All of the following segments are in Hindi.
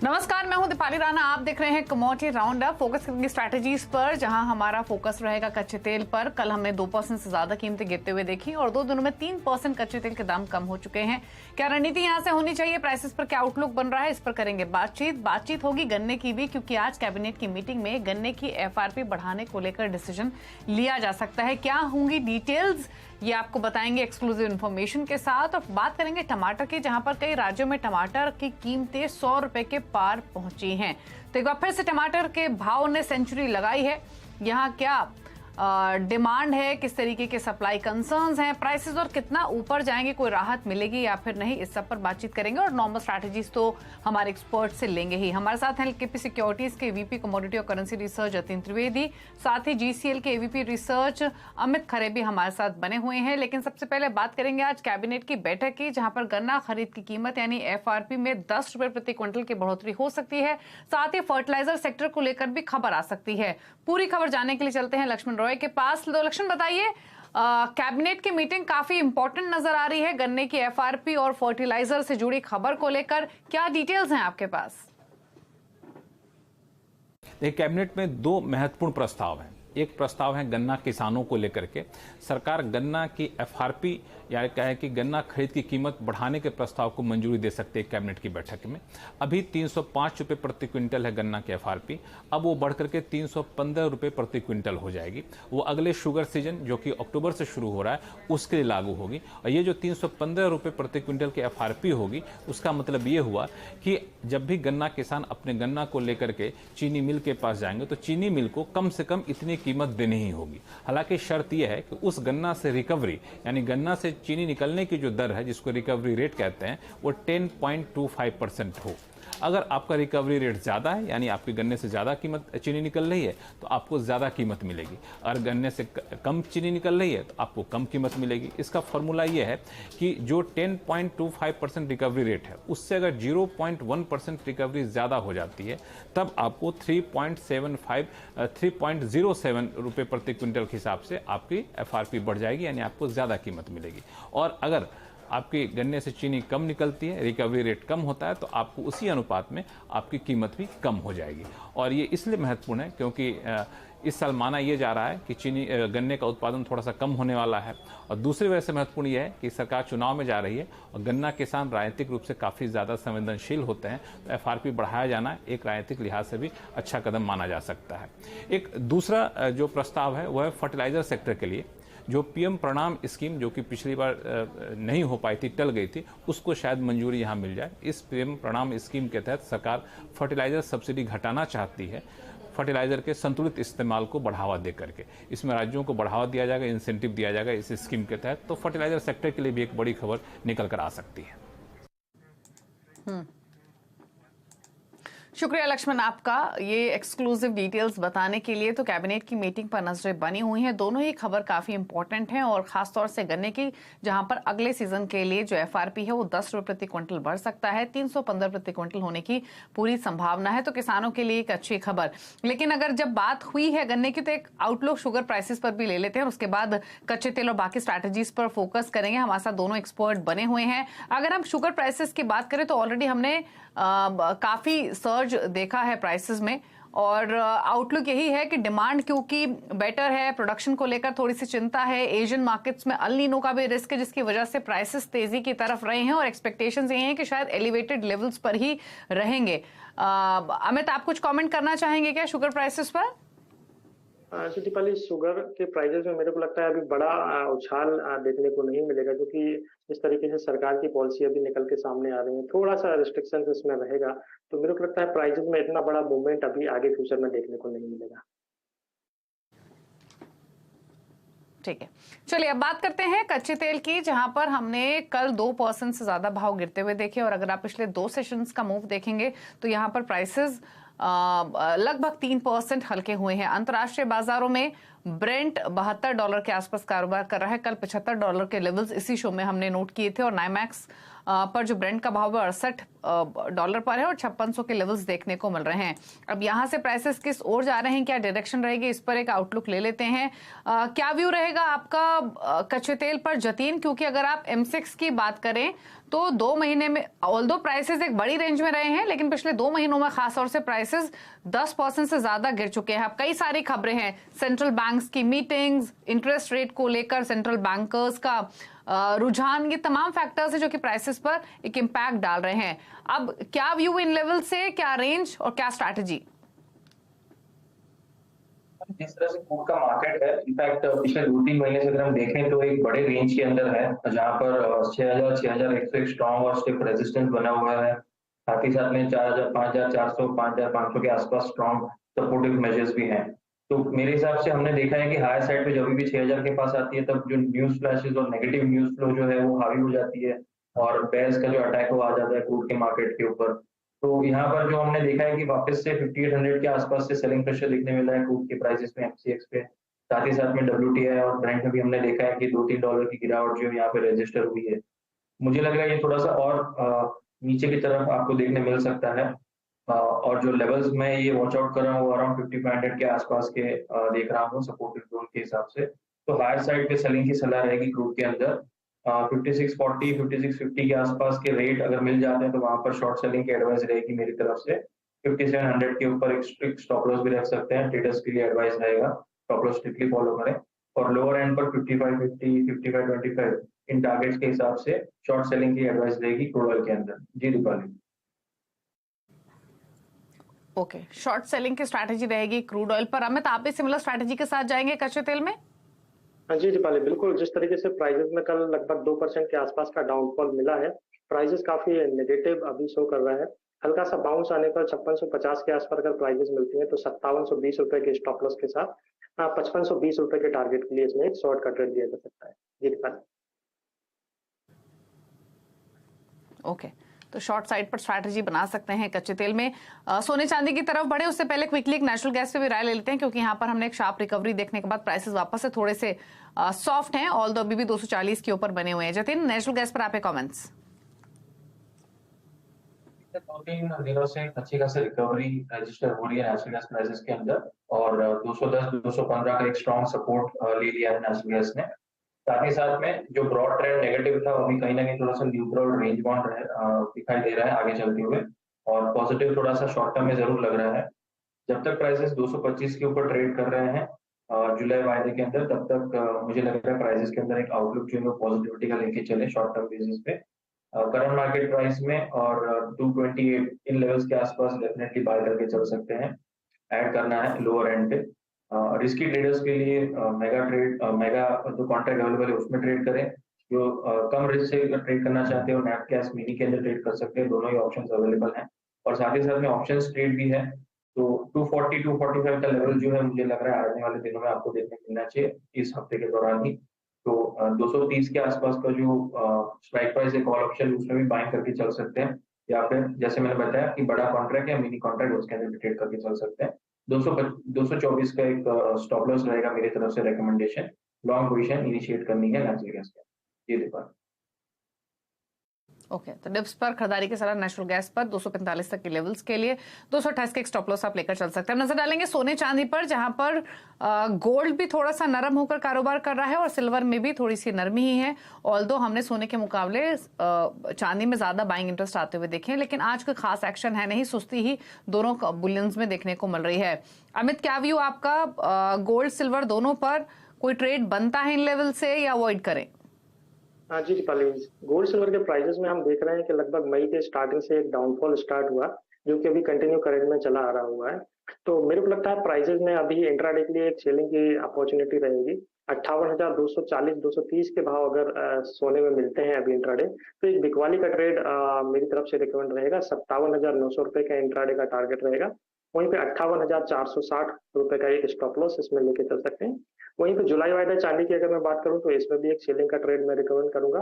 नमस्कार, मैं हूं दीपाली राणा। आप देख रहे हैं कमोडिटी राउंड अप। फोकस करेंगे स्ट्रैटेजीज पर, जहां हमारा फोकस रहेगा कच्चे तेल पर। कल हमने 2% से ज्यादा कीमतें गिरते हुए देखी और 2 दिनों में 3% कच्चे तेल के दाम कम हो चुके हैं। क्या रणनीति यहां से होनी चाहिए, प्राइसेस पर क्या आउटलुक बन रहा है, इस पर करेंगे बातचीत होगी गन्ने की भी, क्योंकि आज कैबिनेट की मीटिंग में गन्ने की एफआरपी बढ़ाने को लेकर डिसीजन लिया जा सकता है। क्या होंगी डिटेल्स, ये आपको बताएंगे एक्सक्लूसिव इन्फॉर्मेशन के साथ। और बात करेंगे टमाटर की, जहां पर कई राज्यों में टमाटर की कीमतें 100 रुपए के पार पहुंची हैं। तो एक बार फिर से टमाटर के भाव ने सेंचुरी लगाई है। यहां क्या डिमांड है, किस तरीके के सप्लाई कंसर्न्स हैं, प्राइसेस और कितना ऊपर जाएंगे, कोई राहत मिलेगी या फिर नहीं, इस सब पर बातचीत करेंगे। और नॉर्मल स्ट्रैटेजीज तो हमारे एक्सपर्ट से लेंगे ही। हमारे साथ हैं एलकेपी सिक्योरिटीज के एवीपी कमोडिटी और करेंसी रिसर्च जतिन त्रिवेदी, साथ ही जीसीएल के एवीपी रिसर्च अमित खरे भी हमारे साथ बने हुए हैं। लेकिन सबसे पहले बात करेंगे आज कैबिनेट की बैठक की, जहां पर गन्ना खरीद की कीमत यानी एफआरपी में 10 रुपए प्रति क्विंटल की बढ़ोतरी हो सकती है। साथ ही फर्टिलाइजर सेक्टर को लेकर भी खबर आ सकती है। पूरी खबर जानने के लिए चलते हैं लक्ष्मण रॉय के पास। लक्ष्मण, बताइए, कैबिनेट की मीटिंग काफी इंपॉर्टेंट नजर आ रही है गन्ने की एफआरपी और फर्टिलाइजर से जुड़ी खबर को लेकर। क्या डिटेल्स हैं आपके पास? कैबिनेट में 2 महत्वपूर्ण प्रस्ताव हैं। एक प्रस्ताव है गन्ना किसानों को लेकर के। सरकार गन्ना की एफआरपी या क्या है कि गन्ना खरीद की कीमत बढ़ाने के प्रस्ताव को मंजूरी दे सकते हैं कैबिनेट की बैठक में। अभी 305 रुपये प्रति क्विंटल है गन्ना की एफआरपी, अब वो बढ़कर के 315 रुपये प्रति क्विंटल हो जाएगी। वो अगले शुगर सीजन जो कि अक्टूबर से शुरू हो रहा है उसके लिए लागू होगी। और ये जो 315 रुपये प्रति क्विंटल की एफआरपी होगी, उसका मतलब ये हुआ कि जब भी गन्ना किसान अपने गन्ना को लेकर के चीनी मिल के पास जाएंगे तो चीनी मिल को कम से कम इतनी कीमत देनी ही होगी। हालांकि शर्त यह है कि उस गन्ना से रिकवरी यानी गन्ना से चीनी निकलने की जो दर है, जिसको रिकवरी रेट कहते हैं, वो 10.25% हो। अगर आपका रिकवरी रेट ज़्यादा है यानी आपके गन्ने से ज़्यादा कीमत चीनी निकल रही है तो आपको ज़्यादा कीमत मिलेगी। अगर गन्ने से कम चीनी निकल रही है तो आपको कम कीमत मिलेगी। इसका फॉर्मूला ये है कि जो 10.25% रिकवरी रेट है, उससे अगर 0.1% रिकवरी ज़्यादा हो जाती है तब आपको 3.07 रुपये प्रति क्विंटल के हिसाब से आपकी एफआरपी बढ़ जाएगी, यानी आपको ज़्यादा कीमत मिलेगी। और अगर आपके गन्ने से चीनी कम निकलती है, रिकवरी रेट कम होता है, तो आपको उसी अनुपात में आपकी कीमत भी कम हो जाएगी। और ये इसलिए महत्वपूर्ण है क्योंकि इस साल माना यह जा रहा है कि चीनी गन्ने का उत्पादन थोड़ा सा कम होने वाला है। और दूसरी वजह से महत्वपूर्ण यह है कि सरकार चुनाव में जा रही है और गन्ना किसान राजनीतिक रूप से काफ़ी ज़्यादा संवेदनशील होते हैं, तो एफआरपी बढ़ाया जाना एक राजनीतिक लिहाज से भी अच्छा कदम माना जा सकता है। एक दूसरा जो प्रस्ताव है वह है फर्टिलाइजर सेक्टर के लिए। जो पीएम प्रणाम स्कीम जो कि पिछली बार नहीं हो पाई थी, टल गई थी, उसको शायद मंजूरी यहाँ मिल जाए। इस पीएम प्रणाम स्कीम के तहत सरकार फर्टिलाइजर सब्सिडी घटाना चाहती है, फर्टिलाइजर के संतुलित इस्तेमाल को बढ़ावा दे करके। इसमें राज्यों को बढ़ावा दिया जाएगा, इंसेंटिव दिया जाएगा इस स्कीम के तहत। तो फर्टिलाइजर सेक्टर के लिए भी एक बड़ी खबर निकल कर आ सकती है। शुक्रिया लक्ष्मण आपका ये एक्सक्लूसिव डिटेल्स बताने के लिए। तो कैबिनेट की मीटिंग पर नजरें बनी हुई हैं। दोनों ही खबर काफी इंपॉर्टेंट हैं और खासतौर से गन्ने की, जहां पर अगले सीजन के लिए जो एफआरपी है वो 10 रुपये प्रति क्विंटल बढ़ सकता है, 315 प्रति क्विंटल होने की पूरी संभावना है। तो किसानों के लिए एक अच्छी खबर। लेकिन अगर जब बात हुई है गन्ने की, तो एक आउटलुक शुगर प्राइसेस पर भी ले लेते हैं और उसके बाद कच्चे तेल और बाकी स्ट्रैटेजीज पर फोकस करेंगे। हमारे साथ दोनों एक्सपर्ट बने हुए हैं। अगर हम शुगर प्राइसेस की बात करें तो ऑलरेडी हमने काफी सर्ज देखा है प्राइसेस में और आउटलुक यही है कि डिमांड क्योंकि बेटर है, प्रोडक्शन को लेकर थोड़ी सी चिंता है, एशियन मार्केट्स में अल नीनो का भी रिस्क है, जिसकी वजह से प्राइसेस तेजी की तरफ रहे हैं और एक्सपेक्टेशंस ये हैं कि शायद एलिवेटेड लेवल्स पर ही रहेंगे। अमित, आप कुछ कमेंट करना चाहेंगे क्या शुगर प्राइसेस पर? दीपाली, शुगर के प्राइजेस में मेरे को लगता है अभी बड़ा उछाल देखने को नहीं मिलेगा, क्योंकि जिस तरीके से सरकार की पॉलिसी अभी निकल के सामने आ रही है, थोड़ा सा रिस्ट्रिक्शन इसमें रहेगा। तो मेरे को लगता है प्राइजेस में इतना बड़ा मूवमेंट अभी आगे फ्यूचर में देखने को नहीं मिलेगा। ठीक है, चलिए अब बात करते हैं कच्चे तेल की, जहां पर हमने कल 2% से ज्यादा भाव गिरते हुए देखे। और अगर आप पिछले 2 सेशंस का मूव देखेंगे तो यहाँ पर प्राइसेस लगभग 3% हल्के हुए हैं। अंतर्राष्ट्रीय बाजारों में ब्रेंट $72 के आसपास कारोबार कर रहा है। कल $75 के लेवल्स इसी शो में हमने नोट किए थे और नाइमैक्स पर जो ब्रेंट का भाव है $68 पर है और 5600 के लेवल्स देखने को मिल रहे हैं। अब यहाँ से प्राइसेस किस ओर जा रहे हैं, क्या डायरेक्शन रहेगी, इस पर एक आउटलुक ले लेते हैं। क्या व्यू रहेगा आपका कच्चे तेल पर जतीन, क्योंकि अगर आप M6 की बात करें तो 2 महीने में ऑल्दो प्राइसेस एक बड़ी रेंज में रहे हैं, लेकिन पिछले 2 महीनों में खासतौर से प्राइसेस 10% से ज्यादा गिर चुके हैं। अब कई सारी खबरें हैं, सेंट्रल बैंक्स की मीटिंग्स, इंटरेस्ट रेट को लेकर सेंट्रल बैंकर्स का रुझान, ये तमाम फैक्टर्स हैं जो कि प्राइसेस पर एक इम्पैक्ट डाल रहे हैं। अब क्या व्यू इन लेवल से, क्या रेंज और क्या स्ट्रैटेजी? जिस तरह से फूड का मार्केट है, इनफैक्ट पिछले 2-3 महीने से अगर हम देखें तो एक बड़े रेंज के अंदर है, जहां पर 6,100 एक स्ट्रॉन्ग और स्टिफ रेजिस्टेंस बना हुआ है। साथ ही साथ में 4,000, 5,400, 5,500 के आसपास स्ट्रॉन्ग सपोर्टिव मेजर्स भी हैं। तो मेरे हिसाब से हमने देखा है कि हायर साइड पे जब भी 6,000 के पास आती है, तब जो न्यूज फ्लैशेस और नेगेटिव न्यूज फ्लो जो है वो हावी हो जाती है और बेयर्स का जो अटैक वो आ जाता है क्रूड के मार्केट के ऊपर। तो यहाँ पर जो हमने देखा है कि वापस से 5800 के आसपास से सेलिंग प्रेशर दिखने मिला है क्रूड के प्राइसेस में, MCX पे। साथ ही साथ में WTI और ब्रेंट में भी हमने देखा है कि $2-3 की गिरावट जो यहाँ पे रजिस्टर हुई है। मुझे लग रहा है ये थोड़ा सा और नीचे की तरफ आपको देखने मिल सकता है। और जो लेवल्स मैं ये वॉच आउट कर रहा हूँ अराउंड 5500 के आसपास के देख रहा हूँ सपोर्टिव जोन के हिसाब से। तो हायर साइड पे सेलिंग की सलाह रहेगी क्रूड के अंदर। 5640, 5650 के आसपास के रेट अगर मिल जाते हैं तो वहां पर शॉर्ट सेलिंग की एडवाइस रहेगी मेरी तरफ से। 5700 के ऊपर एक स्ट्रिक्ट स्टॉप लॉस भी रख सकते हैं, ट्रेडर्स के लिए एडवाइस रहेगा, स्टॉप लॉस स्ट्रिक्टली फॉलो करें। और लोअर एंड पर 5550, 5525 इन टारगेट्स के हिसाब से शॉर्ट सेलिंग की एडवाइस रहेगी क्रूड ऑयल के अंदर। जी दीपाली। ओके, शॉर्ट सेलिंग की स्ट्रैटेजी रहेगी क्रूड ऑयल पर। अमित, आप भी सिमिलर स्ट्रैटेजी के साथ जाएंगे कच्चे तेल में? हाँ जी दीपाली, बिल्कुल। जिस तरीके से प्राइसेस में कल लगभग 2% के आसपास का डाउनफॉल मिला है, प्राइसेस काफी नेगेटिव अभी शो कर रहा है। हल्का सा बाउंस आने पर 5650 के आसपास अगर प्राइसेस मिलती हैं तो 5720 रुपए के स्टॉप लॉस के साथ 5520 रुपए के टारगेट के लिए इसमें एक शॉर्ट का ट्रेड दिया जा सकता है। जी दीपाली। ओके, तो शॉर्ट साइड पर स्ट्रैटेजी बना सकते हैं कच्चे तेल में। सोने चांदी की तरफ बढ़े उससे पहले क्विकली एक नेचुरल गैस पे भी राय ले लेते हैं, क्योंकि यहाँ पर हमने एक शार्प रिकवरी देखने के बाद प्राइसेस वापस से थोड़े से सॉफ्ट हैं, ऑल्दो अभी भी 240 के ऊपर बने हुए हैं। जतिन, नेचुरल गैस पर आपके कमेंट्स? 2-3 दिनों से अच्छी खासी रिकवरी रजिस्टर हो रही है नेचुरल गैस प्राइसेस के अंदर और 210, 215 का एक स्ट्रॉन्ग सपोर्ट ले लिया है नेचुरल गैस ने। साथ ही साथ में जो ब्रॉड ट्रेंड नेगेटिव था वो भी कहीं ना कहीं थोड़ा सा न्यूट्रल रेंज बाउंड दिखाई दे रहा है आगे चलते हुए, और पॉजिटिव थोड़ा सा शॉर्ट टर्म में जरूर लग रहा है। जब तक प्राइसेस 225 के ऊपर ट्रेड कर रहे हैं जुलाई वायदे के अंदर, तब तक मुझे लग रहा है प्राइसेस के अंदर एक आउटलुक जो है पॉजिटिविटी का लेके चले शॉर्ट टर्म बेसिस पे। करंट मार्केट प्राइस में और 228 इन लेवल्स के आसपास डेफिनेटली बाय करके चल सकते हैं। ऐड करना है लोअर एंड पे। रिस्की ट्रेडर्स के लिए मेगा जो कॉन्ट्रैक्ट अवेलेबल है उसमें ट्रेड करें। जो कम रिस्क से ट्रेड करना चाहते हो नैट कैश मिनी के अंदर ट्रेड कर सकते हैं, दोनों ही ऑप्शंस अवेलेबल हैं। और साथ ही साथ में ऑप्शंस ट्रेड भी है, तो 240, 245 का लेवल जो है मुझे लग रहा है आने वाले दिनों में आपको देखने को मिलना चाहिए इस हफ्ते के दौरान ही। तो 230 के आसपास का जो स्ट्राइक प्राइस है कॉल ऑप्शन, उसमें भी बाइंग करके चल सकते हैं, या फिर जैसे मैंने बताया कि बड़ा कॉन्ट्रैक्ट या मिनी कॉन्ट्रैक्ट उसके अंदर भी ट्रेड करके चल सकते हैं। 224 का एक स्टॉप लॉस रहेगा मेरी तरफ से रिकमेंडेशन, लॉन्ग पोजीशन इनिशिएट करनी है नेचुरल गैस के। ये देखा। ओके, तो डिप्स पर खरीदारी के सलाह नेचुरल गैस पर 245 तक के लेवल्स के लिए 228 के एक स्टॉप लॉस आप लेकर चल सकते हैं। नजर डालेंगे सोने चांदी पर, जहां पर गोल्ड भी थोड़ा सा नरम होकर कारोबार कर रहा है और सिल्वर में भी थोड़ी सी नरमी ही है। ऑल्दो हमने सोने के मुकाबले चांदी में ज्यादा बाइंग इंटरेस्ट आते हुए देखे हैं, लेकिन आज कोई खास एक्शन है नहीं, सुस्ती ही दोनों बुलियंस में देखने को मिल रही है। अमित, क्या व्यू आपका गोल्ड सिल्वर दोनों पर? कोई ट्रेड बनता है इन लेवल से या अवॉइड करें? हाँ जी दीपाली, गोल्ड सिल्वर के प्राइसेस में हम देख रहे हैं कि लगभग मई के स्टार्टिंग से एक डाउनफॉल स्टार्ट हुआ, जो कि अभी कंटिन्यू करंट में चला आ रहा हुआ है। तो मेरे को लगता है प्राइसेस में अभी इंट्राडे के लिए एक सेलिंग की अपॉर्चुनिटी रहेगी। 58,240, 230 के भाव अगर सोने में मिलते हैं अभी इंट्राडे, तो एक बिकवाली का ट्रेड मेरी तरफ से रिकमेंड रहेगा। 57,900 रुपए का इंट्राडे का टारगेट रहेगा। वहीं पे 58,460 रुपए का एक स्टॉप लॉस इसमें लेके चल सकते हैं। वहीं पे जुलाई वायदा चांदी की अगर मैं बात करूं तो इसमें भी एक सेलिंग का ट्रेड मैं रिकमेंड करूंगा।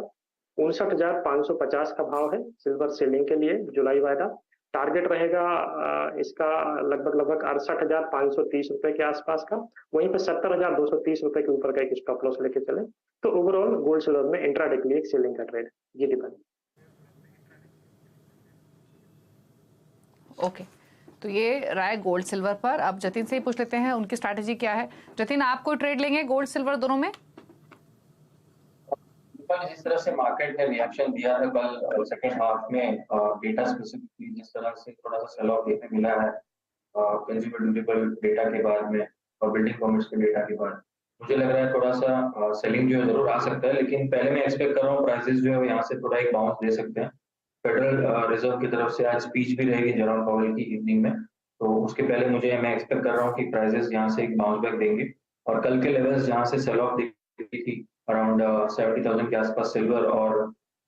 59,550 का भाव है सिल्वर सेलिंग के लिए जुलाई वायदा। टारगेट रहेगा इसका लगभग 68,530 रुपए के आसपास का। वहीं पे 70,230 रुपए के ऊपर का एक स्टॉप लॉस लेके चले तो ओवरऑल गोल्ड सिल्वर में इंट्राडे के लिए एक सेलिंग का ट्रेड। जी दीपाली। ओके, तो ये राय गोल्ड सिल्वर पर। अब जतिन से ही पूछ लेते हैं उनकी स्ट्रैटेजी क्या है। जतिन, आप कोई ट्रेड लेंगे गोल्ड सिल्वर दोनों में? जिस तरह से मार्केट ने रिएक्शन दिया था कल सेकेंड हाफ में, डेटा स्पेसिफिकली जिस तरह से थोड़ा सा सेल ऑफ देखने मिला है कंज्यूमर ड्यूरेबल डेटा के बाद में और बिल्डिंग परमिट्स के डेटा के बाद, मुझे लग रहा है थोड़ा सा सेलिंग जो है जरूर आ सकता है। लेकिन पहले मैं एक्सपेक्ट कर रहा हूँ प्राइसेस जो है यहाँ से थोड़ा एक बाउंस दे सकते हैं। फेडरल रिजर्व की तरफ से आज स्पीच भी रहेगी जेरोम पावेल की इवनिंग में, तो उसके पहले मैं एक्सपेक्ट कर रहा हूँ कि प्राइसेस यहाँ से एक बाउंस बैक देंगे। और कल के लेवल्स जहाँ से सेल ऑफ देखी थी अराउंड 70,000 के आसपास सिल्वर और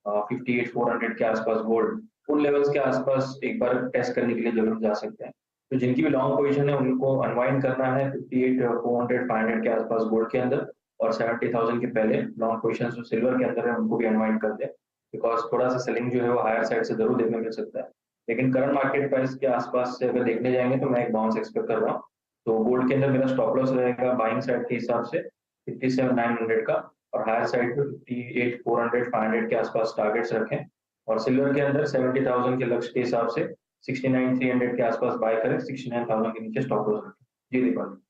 58,400 के आसपास गोल्ड, उन लेवल्स के आसपास एक बार टेस्ट करने के लिए जरूर जा सकते हैं। तो जिनकी भी लॉन्ग पोजीशन है उनको अनवाइंड करना है 58,400 500 के आसपास गोल्ड के अंदर, और 70,000 के पहले लॉन्ग पोजीशन जो सिल्वर के अंदर है उनको भी अनवाइंड कर दे, बिकॉज थोड़ा सा सेलिंग जो है वो हायर साइड से जरूर देखने मिल सकता है। लेकिन करंट मार्केट प्राइस के आसपास से अगर देखने जाएंगे तो मैं एक बाउंस एक्सपेक्ट कर रहा हूँ। तो गोल्ड के अंदर मेरा स्टॉप लॉस रहेगा बाइंग साइड के हिसाब से 57,900 का, और हायर साइड पे 58,400 500 के आसपास टारगेट्स रखें। और सिल्वर के अंदर 70,000 के लक्ष्य के हिसाब से 69,300 के आसपास बाय करें, 69,000 के नीचे स्टॉप लॉस रखें। जी दीपाली।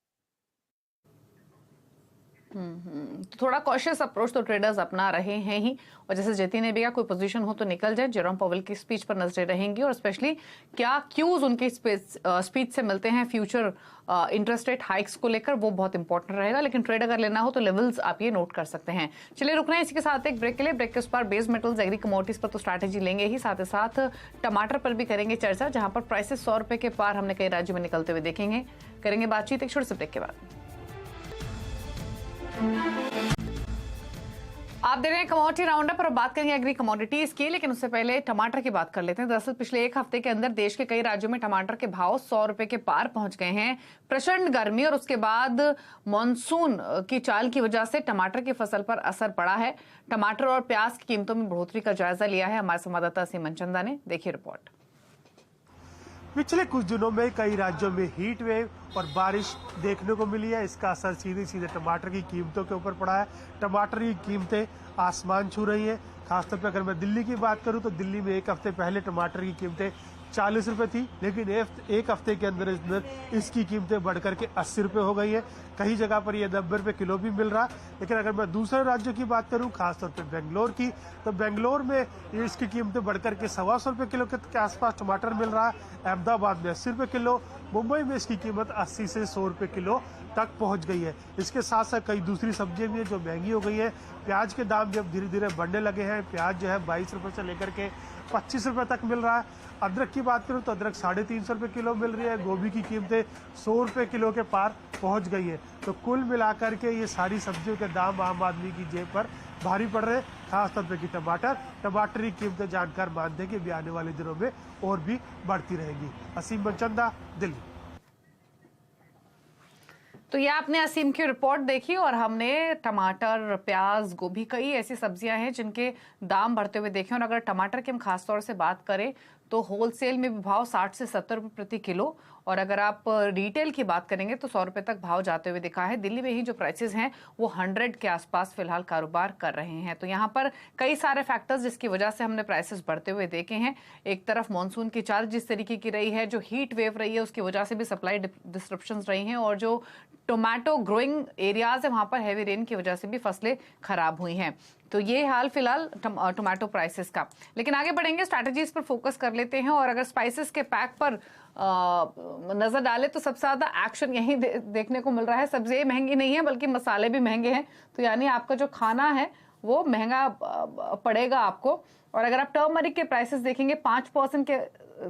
तो थोड़ा कॉशियस अप्रोच तो ट्रेडर्स अपना रहे हैं ही, और जैसे जतिन ने भी कहा कोई पोजीशन हो तो निकल जाए। जेरोम पावेल की स्पीच पर नजरें रहेंगी और स्पेशली क्या क्यूज उनकी स्पीच से मिलते हैं फ्यूचर इंटरेस्ट रेट हाइक्स को लेकर, वो बहुत इंपॉर्टेंट रहेगा। लेकिन ट्रेड अगर लेना हो तो लेवल्स आप ये नोट कर सकते हैं। चलिए रुकना है इसी के साथ एक ब्रेक के लिए। ब्रेक के उस पर बेस मेटल्स एग्री कमोडिटीज पर तो स्ट्रैटेजी लेंगे ही, साथ ही साथ टमाटर पर भी करेंगे चर्चा, जहां पर प्राइसेस 100 रुपए के पार हमने कई राज्यों में निकलते हुए देखेंगे। करेंगे बातचीत एक छोटे से ब्रेक के बाद। आप दे रहे हैं कमोडिटी राउंडअप पर, बात करेंगे एग्री कमोडिटीज की, लेकिन उससे पहले टमाटर की बात कर लेते हैं। दरअसल पिछले एक हफ्ते के अंदर देश के कई राज्यों में टमाटर के भाव 100 रुपए के पार पहुंच गए हैं। प्रचंड गर्मी और उसके बाद मॉनसून की चाल की वजह से टमाटर की फसल पर असर पड़ा है। टमाटर और प्याज की कीमतों में बढ़ोतरी का जायजा लिया है हमारे संवाददाता असीम मनचंदा ने। देखिए रिपोर्ट। पिछले कुछ दिनों में कई राज्यों में हीट वेव और बारिश देखने को मिली है। इसका असर सीधे सीधे टमाटर की कीमतों के ऊपर पड़ा है। टमाटर की कीमतें आसमान छू रही हैं। खासतौर पर अगर मैं दिल्ली की बात करूं तो दिल्ली में एक हफ्ते पहले टमाटर की कीमतें 40 रुपए थी, लेकिन एक हफ्ते के अंदर इसकी कीमतें बढ़कर के 80 रुपए हो गई है। कई जगह पर ये 90 रुपए किलो भी मिल रहा है। लेकिन अगर मैं दूसरे राज्यों की बात करूं, खासतौर पर बेंगलोर की, तो बेंगलोर में इसकी कीमतें बढ़कर के 125 रुपए किलो के आसपास टमाटर मिल रहा है। अहमदाबाद में 80 रुपए किलो, मुंबई में इसकी कीमत 80 से 100 रुपए किलो तक पहुंच गई है। इसके साथ साथ कई दूसरी सब्जियां भी हैं जो महंगी हो गई है। प्याज के दाम जब धीरे धीरे बढ़ने लगे हैं, प्याज जो है 22 रुपए से लेकर के 25 रुपए तक मिल रहा है। अदरक की बात करूं तो अदरक 350 रुपए किलो मिल रही है। गोभी की कीमतें 100 रुपए किलो के पार पहुंच गई है। तो कुल मिलाकर के ये सारी सब्जियों के दाम आम आदमी की जेब पर भारी पड़ रहे हैं। खासतौर पर की टमाटर की कीमतें जानकर मानते हैं कि भी आने वाले दिनों में और भी बढ़ती रहेगी। असीम मनचंदा, दिल्ली। तो ये आपने असीम की रिपोर्ट देखी, और हमने टमाटर, प्याज, गोभी, कई ऐसी सब्जियां हैं जिनके दाम बढ़ते हुए देखे। और अगर टमाटर की हम खासतौर से बात करें तो होलसेल में भी भाव 60 से 70 रुपए प्रति किलो, और अगर आप रिटेल की बात करेंगे तो 100 रुपए तक भाव जाते हुए दिखा है। दिल्ली में ही जो प्राइसेस हैं वो 100 के आसपास फिलहाल कारोबार कर रहे हैं। तो यहाँ पर कई सारे फैक्टर्स जिसकी वजह से हमने प्राइसेस बढ़ते हुए देखे हैं। एक तरफ मानसून की चाल जिस तरीके की रही है, जो हीट वेव रही है उसकी वजह से भी सप्लाई डिस्ट्रप्शंस रही हैं, और जो टोमेटो ग्रोइंग एरियाज है वहां पर हैवी रेन की वजह से भी फसलें खराब हुई हैं। तो ये हाल फिलहाल टोमेटो प्राइसेस का। लेकिन आगे बढ़ेंगे, स्ट्रैटेजीज पर फोकस कर लेते हैं। और अगर स्पाइसेस के पैक पर नजर डाले तो सबसे ज्यादा एक्शन यही देखने को मिल रहा है। सब्जियां महंगी नहीं है बल्कि मसाले भी महंगे हैं, तो यानी आपका जो खाना है वो महंगा पड़ेगा आपको। और अगर आप टर्मरिक के प्राइसेस देखेंगे 5% के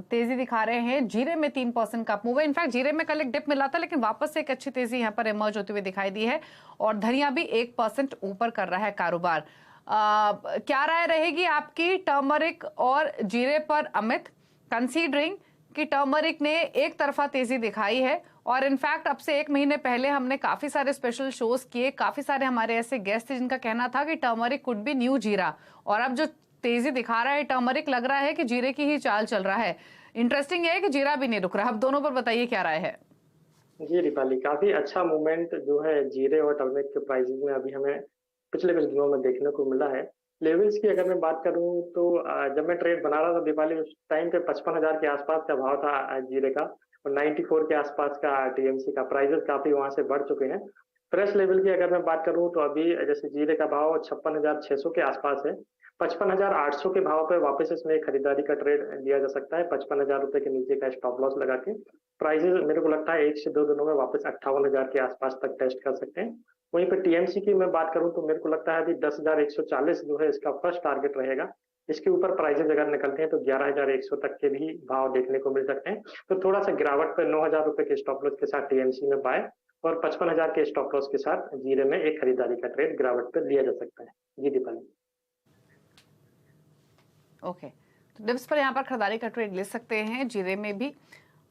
तेजी दिखा रहे हैं। जीरे में 3% का मूव है। इनफैक्ट जीरे में कल एक डिप मिला था, लेकिन वापस से एक अच्छी तेजी यहाँ पर इमर्ज होते हुए दिखाई दी है। और धनिया भी 1% ऊपर कर रहा है कारोबार। क्या राय रहेगी आपकी टर्मरिक और जीरे पर अमित, कंसीडरिंग कि टर्मरिक ने एक तरफा तेजी दिखाई है, और इनफैक्ट अब से 1 महीने पहले हमने काफी सारे स्पेशल शोज किए, काफी सारे हमारे ऐसे गेस्ट थे जिनका कहना था कि टर्मरिक कुड बी न्यू जीरा, और अब जो तेजी दिखा रहा है टर्मरिक, लग रहा है कि जीरे की ही चाल चल रहा है। इंटरेस्टिंग है कि जीरा भी नहीं रुक रहा। अब दोनों पर बताइए क्या राय है। जी दीपाली, काफी अच्छा मूवमेंट जो है जीरे और टर्मरिक के प्राइसेस में अभी हमें पिछले कुछ दिनों में देखने को मिला है। लेवल्स की अगर मैं बात करूं तो जब मैं ट्रेड बना रहा था दीपाली, उस टाइम पे 55,000 के आसपास का भाव था जीरे का, और 94 के आसपास का टीएमसी का। प्राइसेस काफी वहां से बढ़ चुके हैं। फ्रेश लेवल की अगर मैं बात करूं तो अभी जैसे जीरे का भाव 56,600 के आसपास है। 55,800 के भाव पे वापस इसमें खरीदारी का ट्रेड लिया जा सकता है, 55,000 रुपए के नीचे का स्टॉप लॉस लगा के। प्राइसेस मेरे को लगता है 1 से 2 दिनों में वापस 58,000 के आसपास तक टेस्ट कर सकते हैं। वहीं पे टीएमसी की मैं बात करूं तो मेरे को लगता है अभी 10,140 जो है इसका फर्स्ट टारगेट रहेगा। इसके ऊपर प्राइसेस अगर निकलते हैं तो 11,100 तक के भी भाव देखने को मिल सकते हैं। तो थोड़ा सा गिरावट पे 9,000 रुपए के स्टॉप लॉस के साथ टीएमसी में बाय, और 55,000 के स्टॉप लॉस के साथ जीरे में एक खरीदारी का ट्रेड गिरावट पे लिया जा सकता है। जी दीपाली। ओके, तो डिप्स पर यहाँ पर खरीदारी का ट्रेड ले सकते हैं जीरे में भी।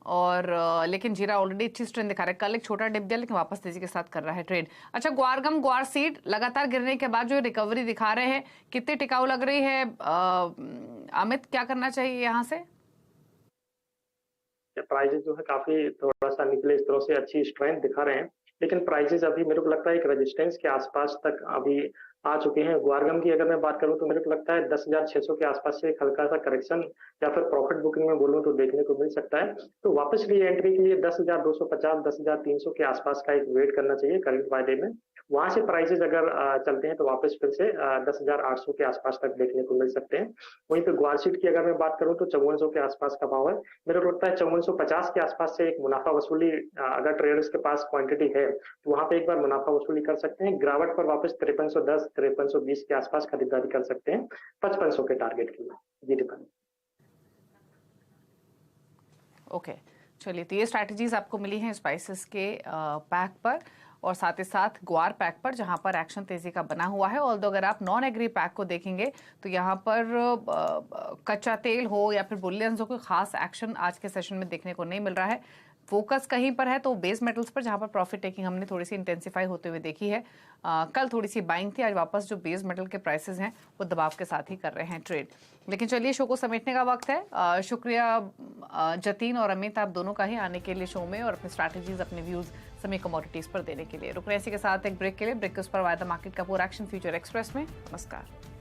और लेकिन जीरा ऑलरेडी अच्छी स्ट्रेंथ दिखा रहा है। कल एक छोटा डिप दिया लेकिन वापस तेजी के साथ कर रहा है ट्रेड। अच्छा, ग्वारगम ग्वार सीड लगातार गिरने के बाद जो रिकवरी दिखा रहे हैं, कितनी टिकाऊ लग रही है? अमित, क्या करना चाहिए यहाँ से? प्राइसेस जो है काफी थोड़ा सा निकले इस तरह से अच्छी स्ट्रेंथ दिखा रहे हैं, लेकिन प्राइसेस अभी मेरे को लगता है एक रेजिस्टेंस के आसपास तक अभी आ चुके हैं। ग्वारगम की अगर मैं बात करूं तो मेरे को लगता है 10,600 के आसपास से एक हल्का सा करेक्शन या फिर प्रॉफिट बुकिंग में बोलूं तो देखने को मिल सकता है। तो वापस री एंट्री के लिए 10,250 10,300 के आसपास का एक वेट करना चाहिए करंट वायदे में। वहां से प्राइसेस अगर चलते हैं तो वापस फिर से 10,800 के आसपास तक देखने को मिल सकते हैं। वहीं पे ग्वारसीड की अगर मैं बात करूं तो 5400 के आसपास का भाव है। मेरे को लगता है 5450 के आसपास से एक मुनाफा वसूली, अगर ट्रेडर्स के पास क्वांटिटी है तो वहां पे एक बार मुनाफा वसूली कर सकते हैं। गिरावट पर वापस 5310 5320 के आसपास खरीदारी कर सकते हैं 5500 के टारगेट के लिए। जी दीपाली। ओके, चलिए, तो ये स्ट्रैटेजीज आपको मिली हैं स्पाइसेस के पैक पर और साथ ही साथ ग्वार पैक पर, जहां पर एक्शन तेजी का बना हुआ है। ऑल्दो अगर आप नॉन एग्री पैक को देखेंगे तो यहाँ पर कच्चा तेल हो या फिर बुलियंस हो, कोई खास एक्शन आज के सेशन में देखने को नहीं मिल रहा है। फोकस कहीं पर है तो बेस मेटल्स पर, जहां पर प्रॉफिट टेकिंग हमने थोड़ी सी इंटेंसिफाई होते हुए देखी है। कल थोड़ी सी बाइंग थी, आज वापस जो बेस मेटल के प्राइसेस हैं वो दबाव के साथ ही कर रहे हैं ट्रेड। लेकिन चलिए, शो को समेटने का वक्त है। शुक्रिया जतीन और अमित, आप दोनों का ही आने के लिए शो में और अपने स्ट्रैटेजीज, अपने व्यूज समी कमोडिटीज पर देने के लिए। रुक रहे इसी के साथ एक ब्रेक के लिए। ब्रेक के उस पर वायदा मार्केट का पूरा एक्शन फ्यूचर एक्सप्रेस में। नमस्कार।